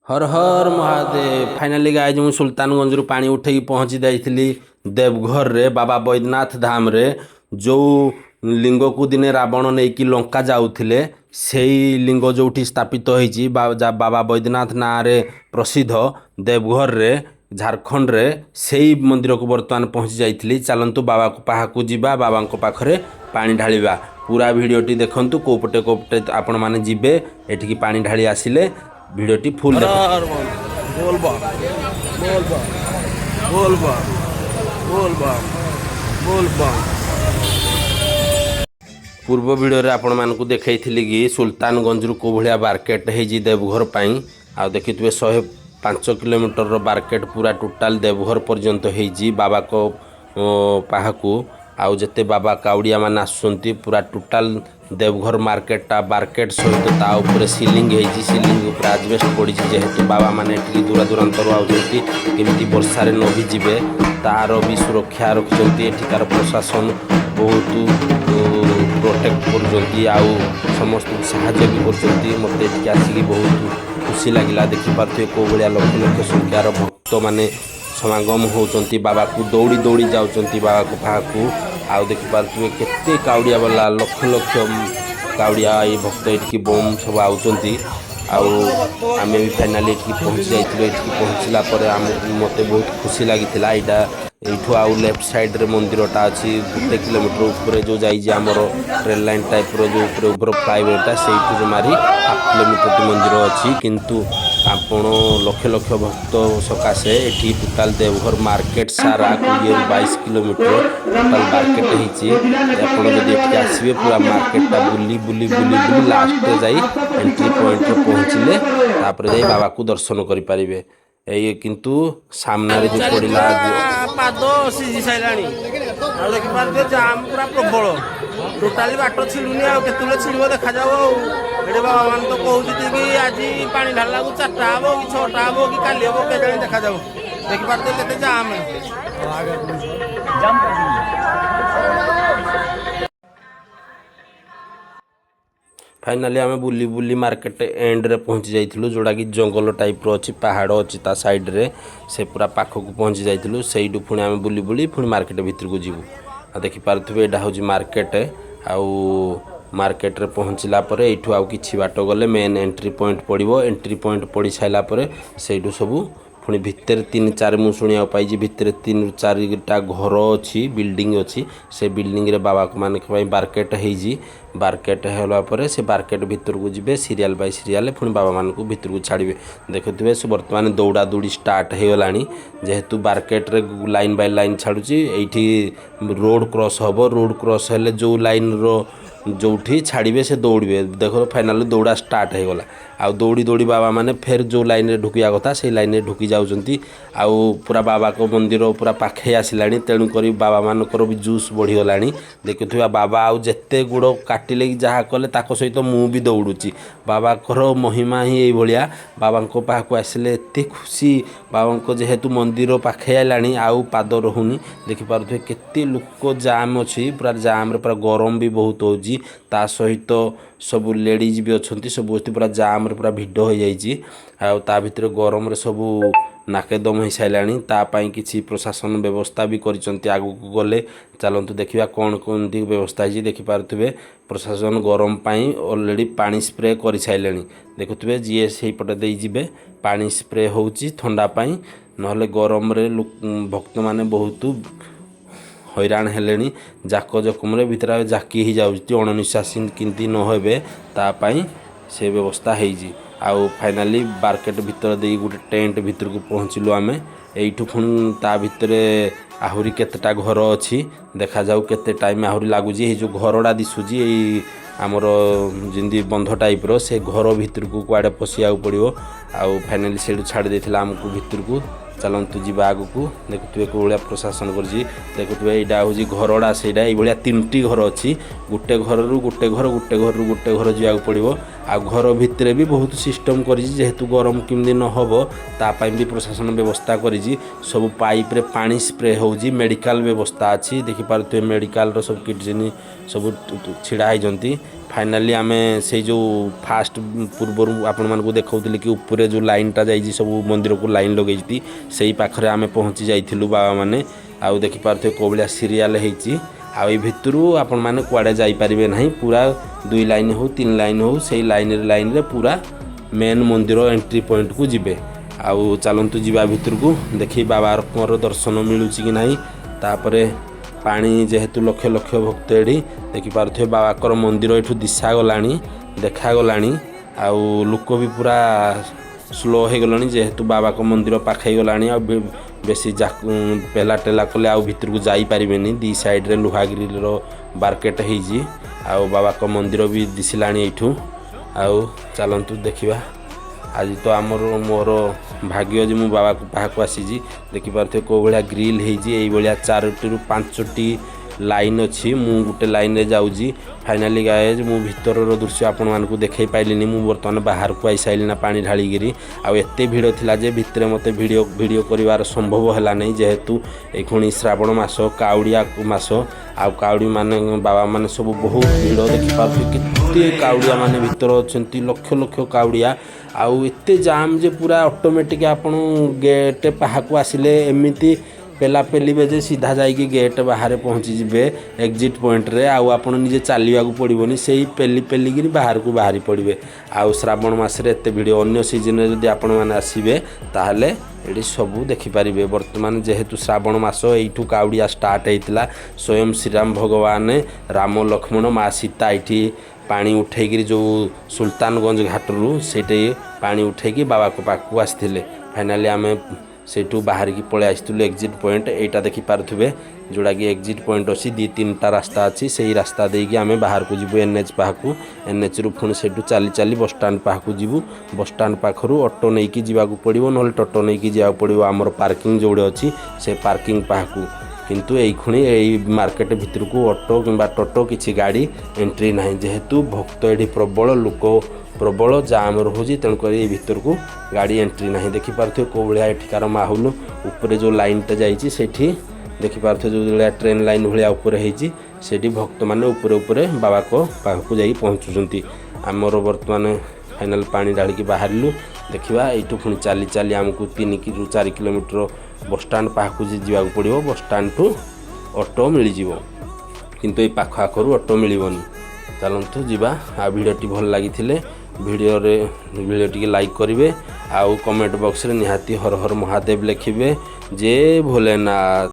हर हर Mahadev finally guys मु सुल्तानगंज रु पानी उठेकी पहुँची जाइली देवघर रे बाबा बैद्यनाथ धाम रे जो लिंग को दिने रावण नहीं कि लंका जाऊले से लिंग जो स्थापित होती बाबा बैद्यनाथ ना रे प्रसिद्ध देवघर रे झारखंड रे से मंदिर को बर्तमान पहुँची जाइली चलतु बाबा को पाखु जीवा बाबा पाखरे पानी ढालिबा पूरा भिडटी देखंतु कोपटे आपण माने जिबे एठिकी पानी ढाली आसिले भिडटी फुल पूर्व भिडियो रे आपण मानकु देखैथिली कि सुल्तानगंज रु को भलिया मार्केट हेजी देवघर पई आ देखितबे 105 किलोमीटर रो मार्केट पूरा टोटाल देवघर पर्यंत हेजी बाबा को पाहाकू आउ जते बाबा काउड़िया मान आसुंती पूरा टोटाल देवघर मार्केट सहित ता ऊपर सीलिंग हेजी सीलिंग ऊपर आजबेस्ट पड़ी जेहेतु बाबा माने एठी दूर दूरांतर आउजंती केमिति वर्षा रे न भिजिबे तार भी सुरक्षा रखिजंती एठिकार प्रशासन बहुत प्रोटेक्ट करजंती आउ समस्त साहाय्य भी करजंती मते एठी आसी बहुत खुशी लागिला देखि पारथि को बलिया लक्ष लक्ष संख्यार भक्त माने समागम होचंती बाबा को दौड़ी दौड़ी जाउचंती बाबा को पाखु आउ देखि पारथि केते काउड़िया वाला लक्ष लक्ष काउड़िया ये भक्त एठी बम सब आउचंती आउ आमे भी फाइनली एठी पहुंच जाइथिलो एठी पहुंचला पर मते बहुत खुशी लागिथिला एटा एठू आउ लेफ्ट साइड रे मंदिरटा अछि 1 किलोमीटर ऊपर जो जाई जे हमरो ट्रेन लाइन टाइप रो जो ऊपर फ्लाईओवरटा सेठू मारी 1 किलोमीटर टी मंदिर अछि किंतु आपण लक्ष लक्ष भक्त सकाशे एठी टोटाल देवघर मार्केट सारा 22 किलोमीटर टोटाल मार्केट हिची आपण जदी एठी आसीबे पूरा मार्केटटा बुली बुली बुली बुली लास्ट रे जाई एंट्री पॉइंट रे पहुंचले तापर जाई बाबा को दर्शन करि परिबे ए किंतु सामने जो पड़िला पाद सीझी साइलानी आ देखि पारबे जाम पूरा प्रबल टोटाली बाट छिड़ुनी आ केतुले छिड़बो देखा जाओ एडे बाबा मान तो कहउती कि आज पानी ढाला को 4टा हबो कि 6टा हबो कि काली हबो के जाने देखा जाओ देखि पारते केते जाम फाइनाली आम बुली बुली मार्केट एंड रे पहुँची जाइलु जोड़ा कि जंगल टाइप रो अछि पहाड़ अछि ता साइड रे से पूरा पाख को पहुँची जाइलु सेइडु पुणी आम बुली बुली पुणी मार्केट भीतर को जीवु आ देखि पारथुबे एडा होजी मार्केट आउ मार्केट रे पहुँचला परे एठू आउ किछि बाट गले मेन एंट्री पॉइंट पड़िबो एंट्री पॉइंट पड़ी साइला परे सेइडु सबु पुणी भितर 3-4 मु शुणिया पाइछि भितर 3-4टा घर अछि बिल्डिंग अछि से बिल्डिंग रे बाबा को मान के मार्केट हेजी मार्केट होला परे से मार्केट भीतर को जिबे सीरियल बाय सीरियल पुणी बाबा मान को भीतर को छाड़िबे देखुथिबे से वर्तमान दौड़ा दौड़ी स्टार्ट हे गलानी जेहेतु मार्केट रे लाइन बाय लाइन छाडुची एठी रोड क्रॉस हबो रोड क्रॉस हेले जो लाइन रो जोठी छाड़िबे से दौड़बे देखो फाइनली दौड़ा स्टार्ट हो गला आउ दौड़ी दौड़ी बाबा माने फिर जो लाइन रे ढुकिया कथा से लाइन रे ढुकी जाउचंती आउ पूरा बाबा को मंदिर पूरा पाखे आसिलानी तेणु करी बाबा मानकर भी जूस बढ़ी गलानी देखुथिबा बाबा आउ जत्ते गुड़ काटिले जहा कले ताको सहित मु भी दौड़ुची बाबा करो महिमा ही ए भलिया बाबा को पाखु आसिले एते खुशी बाबा को जेहेतु मंदिर पाखे आइलानी आउ पाद रहुनी देखि पारुथे केते लोक जाम अछि पूरा जाम रे पूरा गरम भी बहुत होजी ता सहित सब लेडीज भी अच्छी सब पूरा जाम रे पूरा भिड़ हो जाइए आ भितर गरम रे सब नाकेदम हो साराणी तापाई किसी प्रशासन व्यवस्था भी करिसंती आगु को गले चलतु देखिबा कौन कौन व्यवस्था है देखि पारुथिबे प्रशासन गरम पाई ऑलरेडी पानी स्प्रे कर साइलेनी देखुथिबे जीए सेही पटे देई जिबे पानी स्प्रे होउची ठंडा पाई नहले गरम रे भक्त माने बहुत हैरान हेलेनी जाक जकम भितर जाकी ही जाऊँ अणनिश्वासी किंती न होबे तापाई से व्यवस्था हेजी आउ फाइनाली मार्केट भीतर दे गोटे टेंट भीतर को पहुँचलु आमे एठू पुणी ता भितर आहुरी केतेटा घर अच्छी देखा जाऊ केते टाइम आहुरी लागुची ये जो घरड़ा दिशुची आमर जिंदी बंध टाइप रो से घर भीतर को कुआडे पशिया पड़ो आउ फाइनाली सेठू छाड़ी देथिला हमको भीतर को चलतु जी आग को देखुए कौ भाया प्रशासन कर देखुए यहाँ हूँ घरड़ा से भाया 3टी घर अच्छी गोटे घर रु गोटे घर गोटे घर रु गोटे घर जावाक पड़ो आ घर भितर भी बहुत सिस्टम करेतु गरम किमी न हो तापाई भी प्रशासन व्यवस्था कर सब पाइप रे पानी स्प्रे होजी मेडिकल व्यवस्था अच्छी देखिपारे मेडिकल सब किट सब छिड़ा होती फाइनाली आम से जो फास्ट पूर्वर आपण मानक देखा कि ऊपर जो लाइनटा जाइए सब मंदिर को लाइन लगे से पाखे आम पहुँची जाइलु बाबा मैंने आउ देखिपे कौ भाया सीरियाल होती आई भितर आपण मैंने कुआड़े जापारे ना पूरा 2 लाइन हो 3 लाइन हो से लाइन रे पूरा मेन मंदिर एंट्री पॉइंट को जिबे आउ चलतु जीवा भितर को देखी बाबा दर्शन मिलूँ कि ना तापरे पानी जेहेतु लक्ष लक्ष भक्त एठी देखिपे बाबाकर मंदिर एठू दिशा गलानी देखा गलानी आउ लोक भी पूरा स्लो हो गलानी जेहेतु बाबा को मंदिर पाखे गलानी आ बेसी पेला टेला कले आउ भितर को जाई पारिबेनी दी साइड रे लुहागिरी रो बारकेट होईजी आउ बाबा को मंदिर भी दिसिलानी एठू आउ चलंतु देखिबा आज तो आमर मोर भाग्य जे मु बाबा को पाखु आसी देखिपे कौ भाया ग्रिल होई 4 टी 5 लाइन अच्छी मु गोटे लाइन रे जाऊँगी फाइनाली गाइज मु भीतर दृश्य आपण मानक देखै पाइलिनी मु बर्तमान बाहर को आई साइलिना पानी ढाळिगिरी आ एते भीड़ थिला जे भितरे मते वीडियो करिवार संभव हला नै जेहेतु एखुणी श्रावण मास काउडिया मास आ काउडी माने बाबा माने सब बहुत भीड़ देखि पाछु केते काउडिया माने भीतर अछंती लक्ष लक्ष काउडिया आउ एते जाम जे पूरा ऑटोमेटिक आपण गेट पाहाकू आसिले एमिति पेला पेली बेजे सीधा जाइए गेट बाहर पहुँची जिबे एग्जिट पॉइंट रे आउ आपण निजे चलिया को पड़ोनी से पेली पेलिकी बाहर को बाहरी पड़े आउ श्रावण मासरे एते भिडियो अन्य सीजन रे जदि आपण माने आसीबे ताहले एडी सबू देखिपारे वर्तमान जेहेतु श्रावण मास एठू काउडिया स्टार्ट होता स्वयं श्रीराम भगवान राम लक्ष्मण माँ सीता ये पानी उठेकी जो सुल्तानगंज घाटरू से पानी उठेकी बाबा को पाखु आसते फाइनाली आम सेठू बाहर की पलि आसलु एग्जिट पॉइंट एटा देखि पारुथबे जोड़ा कि एग्जिट पॉइंट अच्छी 2-3टा रास्ता अच्छी से ही रास्ता देकी आम बाहर को जीवु एनएच पाखु एनएच रु पुणी सेठू चली चली बस स्टाण्ड पाखु जीवु बस स्टाण्ड पाखरु ऑटो नहीं कि जावाक पड़ो ना टोटो नहीं कि जावाक पड़ो आमर पार्किंग जोड़े अच्छी से पार्किंग पाखु किंतु एई खुणी एई मार्केट भितर को ऑटो किंबा टोटो किसी गाड़ी एंट्री ना जेहेतु भक्त एठी प्रबल लोक प्रबल जाम रोचे तेणुक भीतर को गाड़ी एंट्री ना देखिपे कौ भाया एठिकार माहौल ऊपर जो लाइनटा जाइए सेठी देखिपे जो भाया ट्रेन लाइन भाया ऊपर होती भक्त मैंने ऊपर बाबा को पाखु जा पहुँचुंट आमर बर्तमान फाइनाल पानी ढालिकी बाहरलु देखा यू पुणी चली चली आमको 3 ରୁ 4 किलोमीटर बस स्टाण्ड पाखु जावाक पड़ो बस स्टाण्ड टू ऑटो मिल जाव किंतु ये पाख आखर ऑटो मिलनी चलतु जावा आ भिडियोटी भल लगी भिडियो टी लाइक करेंगे आउ कमेंट बॉक्स रे निहाती हर हर महादेव लिखिए जय भोलेनाथ।